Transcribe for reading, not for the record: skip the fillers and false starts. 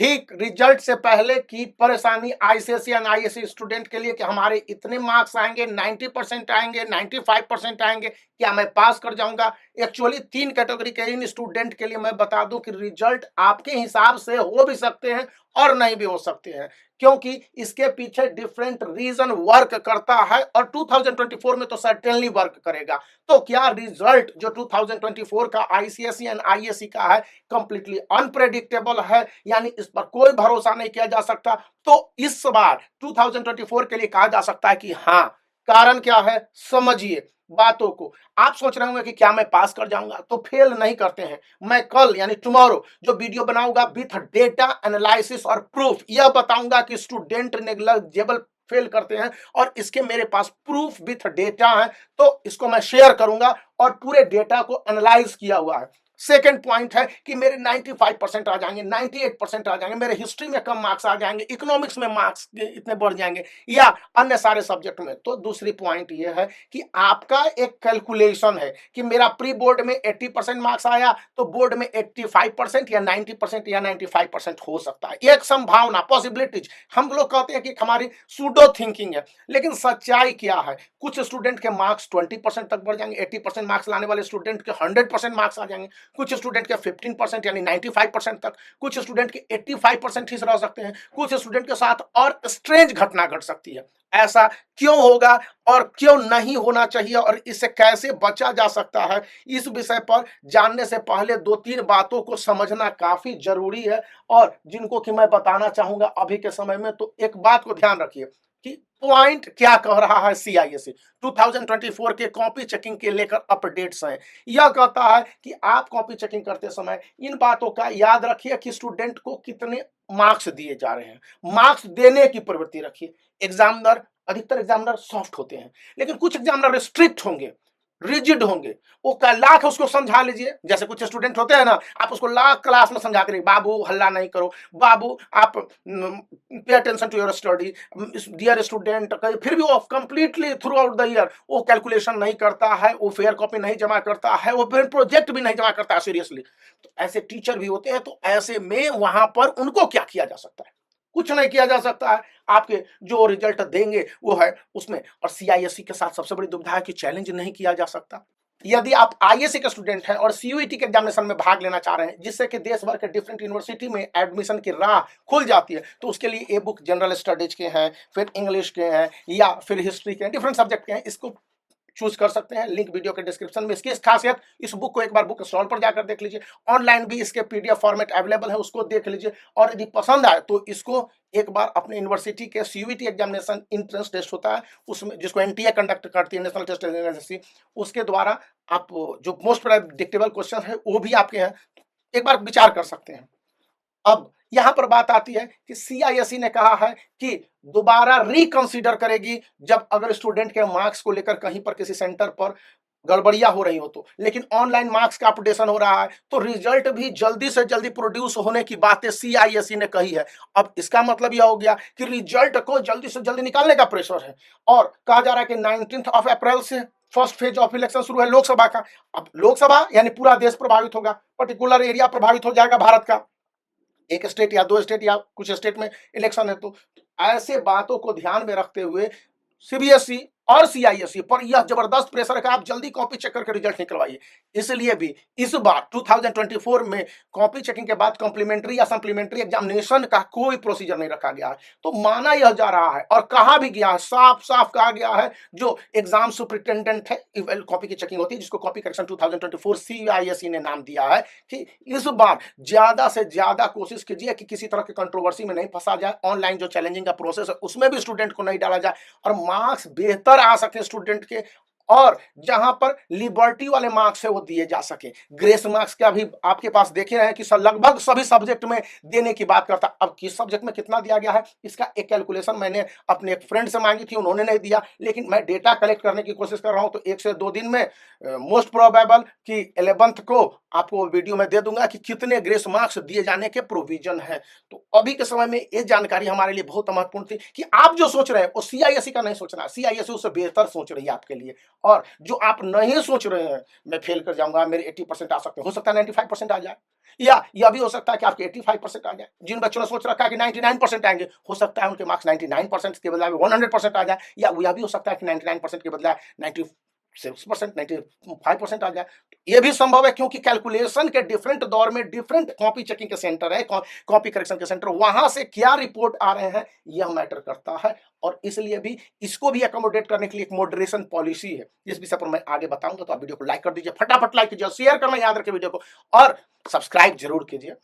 ठीक रिजल्ट से पहले की परेशानी आईसीएसई एंड आईएससी स्टूडेंट के लिए कि हमारे इतने मार्क्स आएंगे, 90% आएंगे, 95% आएंगे, क्या मैं पास कर जाऊंगा। एक्चुअली 3 कैटेगरी के इन स्टूडेंट के लिए मैं बता दूं कि रिजल्ट आपके हिसाब से हो भी सकते हैं और नहीं भी हो सकते हैं, क्योंकि इसके पीछे डिफरेंट रीजन वर्क करता है और 2024 में तो सर्टेनली वर्क करेगा। तो क्या रिजल्ट जो 2024 का आईसीएसई एंड आईएससी का है कंप्लीटली अनप्रेडिक्टेबल है, यानी इस पर कोई भरोसा नहीं किया जा सकता। तो इस बार 2024 के लिए कहा जा सकता है कि हाँ, कारण क्या है समझिए बातों को। आप सोच रहे होंगे कि क्या मैं पास कर जाऊंगा, तो फेल नहीं करते हैं। मैं कल यानी टुमारो जो वीडियो बनाऊंगा विथ डेटा एनालिसिस और प्रूफ, यह बताऊंगा कि स्टूडेंट नेग्लिजिबल फेल करते हैं और इसके मेरे पास प्रूफ विथ डेटा है, तो इसको मैं शेयर करूंगा और पूरे डेटा को एनालाइज किया हुआ है। सेकेंड पॉइंट है कि मेरे 95% आ जाएंगे, 98% आ जाएंगे, मेरे हिस्ट्री में कम मार्क्स आ जाएंगे, इकोनॉमिक्स में मार्क्स इतने बढ़ जाएंगे या अन्य सारे सब्जेक्ट में। तो दूसरी पॉइंट ये है कि आपका एक कैलकुलेशन है कि मेरा प्री बोर्ड में 80% मार्क्स आया तो बोर्ड में 85% या 90% या 95% हो सकता है। एक संभावना, पॉसिबिलिटीज। हम लोग कहते हैं कि हमारी सूडो थिंकिंग है, लेकिन सच्चाई क्या है। कुछ स्टूडेंट के मार्क्स 20% तक बढ़ जाएंगे, 80% मार्क्स लाने वाले स्टूडेंट के 100% मार्क्स आ जाएंगे, कुछ स्टूडेंट के 15% यानी 95% तक, कुछ स्टूडेंट के 85% ही रह सकते हैं, कुछ स्टूडेंट के साथ और स्ट्रेंज घटना घट सकती है। ऐसा क्यों होगा और क्यों नहीं होना चाहिए और इससे कैसे बचा जा सकता है, इस विषय पर जानने से पहले 2-3 बातों को समझना काफी जरूरी है और जिनको कि मैं बताना चाहूंगा अभी के समय में। तो एक बात को ध्यान रखिए कि पॉइंट क्या कह रहा है सीआईएससी 2024 के कॉपी चेकिंग के लेकर अपडेट्स हैं। यह कहता है कि आप कॉपी चेकिंग करते समय इन बातों का याद रखिए कि स्टूडेंट को कितने मार्क्स दिए जा रहे हैं, मार्क्स देने की प्रवृत्ति रखिए। एग्जामिनर, अधिकतर एग्जामिनर सॉफ्ट होते हैं, लेकिन कुछ एग्जामिनर स्ट्रिक्ट होंगे, रिजिड होंगे। वो का लाख उसको समझा लीजिए, जैसे कुछ स्टूडेंट होते हैं ना, आप उसको लाख क्लास में समझाते रहिए, बाबू हल्ला नहीं करो, बाबू आप pay attention to your study dear student, फिर भी वो completely throughout the year वो कैलकुलेशन नहीं करता है, वो फेयर कॉपी नहीं जमा करता है, वो फिर प्रोजेक्ट भी नहीं जमा करता है सीरियसली। तो ऐसे टीचर भी होते हैं। तो ऐसे में वहां पर उनको क्या किया जा सकता है, कुछ नहीं किया जा सकता है। आपके जो रिजल्ट देंगे वो है उसमें। और सीआईएससी के साथ सबसे बड़ी दुविधा है कि चैलेंज नहीं किया जा सकता। यदि आप आईएससी के स्टूडेंट हैं और सीयूईटी के एग्जामिनेशन में भाग लेना चाह रहे हैं, जिससे कि देश भर के डिफरेंट यूनिवर्सिटी में एडमिशन की राह खुल जाती है, तो उसके लिए ए बुक जनरल स्टडीज के हैं, फिर इंग्लिश के हैं या फिर हिस्ट्री के हैं, डिफरेंट सब्जेक्ट के हैं, इसको चूज कर सकते हैं। लिंक वीडियो के डिस्क्रिप्शन में। इसकी खासियत, इस बुक को एक बार बुक स्टॉल पर जाकर देख लीजिए, ऑनलाइन भी इसके पीडीएफ फॉर्मेट अवेलेबल है, उसको देख लीजिए। और यदि पसंद आए तो इसको एक बार अपने यूनिवर्सिटी के सीयूईटी एग्जामिनेशन इंट्रेंस टेस्ट होता है उसमें, जिसको एनटीए कंडक्ट करती है, नेशनल टेस्ट एजेंसी, उसके द्वारा आप जो मोस्ट प्रेडिक्टेबल क्वेश्चन है वो भी आपके हैं, एक बार विचार कर सकते हैं। अब यहां पर बात आती है कि सीआईएससी ने कहा है कि दोबारा रिकंसीडर करेगी जब अगर स्टूडेंट के मार्क्स को लेकर कहीं पर किसी सेंटर पर गड़बड़ियां हो रही हो तो। लेकिन ऑनलाइन मार्क्स का अपडेशन हो रहा है तो रिजल्ट भी जल्दी से जल्दी प्रोड्यूस होने की बातें सीआईएससी ने कही है। अब इसका मतलब यह हो गया कि रिजल्ट को जल्दी से जल्दी निकालने का प्रेशर है और कहा जा रहा है कि 19 अप्रैल से फर्स्ट फेज ऑफ इलेक्शन शुरू है लोकसभा का। अब लोकसभा यानी पूरा देश प्रभावित होगा, पर्टिकुलर एरिया प्रभावित हो जाएगा भारत का, एक स्टेट या 2 स्टेट या कुछ स्टेट में इलेक्शन है। तो ऐसे बातों को ध्यान में रखते हुए सीबीएसई और सीआईएसई पर यह जबरदस्त प्रेशर है कि आप जल्दी कॉपी चेक करके रिजल्ट निकलवाइए। इसलिए भी इस बार 2024 में कॉपी चेकिंग के बाद कॉम्प्लीमेंट्री या सप्लीमेंट्री एग्जामिनेशन का कोई प्रोसीजर नहीं रखा गया है। तो माना यह जा रहा है और कहा भी गया है, साफ साफ कहा गया है, जो एग्जाम सुपरिटेंडेंट है, कॉपी की चेकिंग होती है जिसको कॉपी करेक्शन 2024 सीआईएसई ने नाम दिया है, कि इस बार ज्यादा से ज्यादा कोशिश कीजिए कि किसी तरह की कंट्रोवर्सी में नहीं फंसा जाए। ऑनलाइन जो चैलेंजिंग का प्रोसेस है उसमें भी स्टूडेंट को नहीं डाला जाए और मार्क्स बेहतर आ सके स्टूडेंट के, और जहां पर लिबर्टी वाले मार्क्स है वो दिए जा सके। ग्रेस मार्क्स का भी आपके पास देखे रहे हैं कि लगभग सभी सब्जेक्ट में देने की बात करता। अब किस सब्जेक्ट में कितना दिया गया है इसका एक कैलकुलेशन मैंने अपने एक फ्रेंड से मांगी थी, उन्होंने नहीं दिया, लेकिन मैं डेटा कलेक्ट करने की कोशिश कर रहा हूं। तो 1 से 2 दिन में मोस्ट प्रोबेबल कि 11th को आपको वीडियो में दे दूंगा कि कितने ग्रेस मार्क्स दिए जाने के प्रोविजन है। तो अभी के समय में ये जानकारी हमारे लिए बहुत महत्वपूर्ण थी कि आप जो सोच रहे हैं वो सीआईएससी का नहीं सोचना, सीआईएससी उससे बेहतर सोच रही है आपके लिए। और जो आप नहीं सोच रहे हैं मैं फेल कर जाऊंगा, मेरे 80% आ सकते हैं, हो सकता है 95% आ जाए, या यह भी हो सकता है कि आपके 85% आ जाए। जिन बच्चों ने सोच रखा है कि 99% आएंगे, हो सकता है उनके मार्क्स 99% के बजाय 100% आ जाए, या यह भी हो सकता है कि 99% के बजाय 96%, 95% आ जाए। ये भी संभव है, क्योंकि कैलकुलेशन के डिफरेंट दौर में डिफरेंट कॉपी चेकिंग के सेंटर है, कॉपी करेक्शन के सेंटर, वहां से क्या रिपोर्ट आ रहे हैं यह मैटर करता है। और इसलिए भी इसको भी अकोमोडेट करने के लिए एक मॉडरेशन पॉलिसी है, इस विषय पर मैं आगे बताऊंगा। तो आप वीडियो को लाइक कर दीजिए, फटाफट लाइक कीजिए, शेयर करना याद रखिए वीडियो को, और सब्सक्राइब जरूर कीजिए।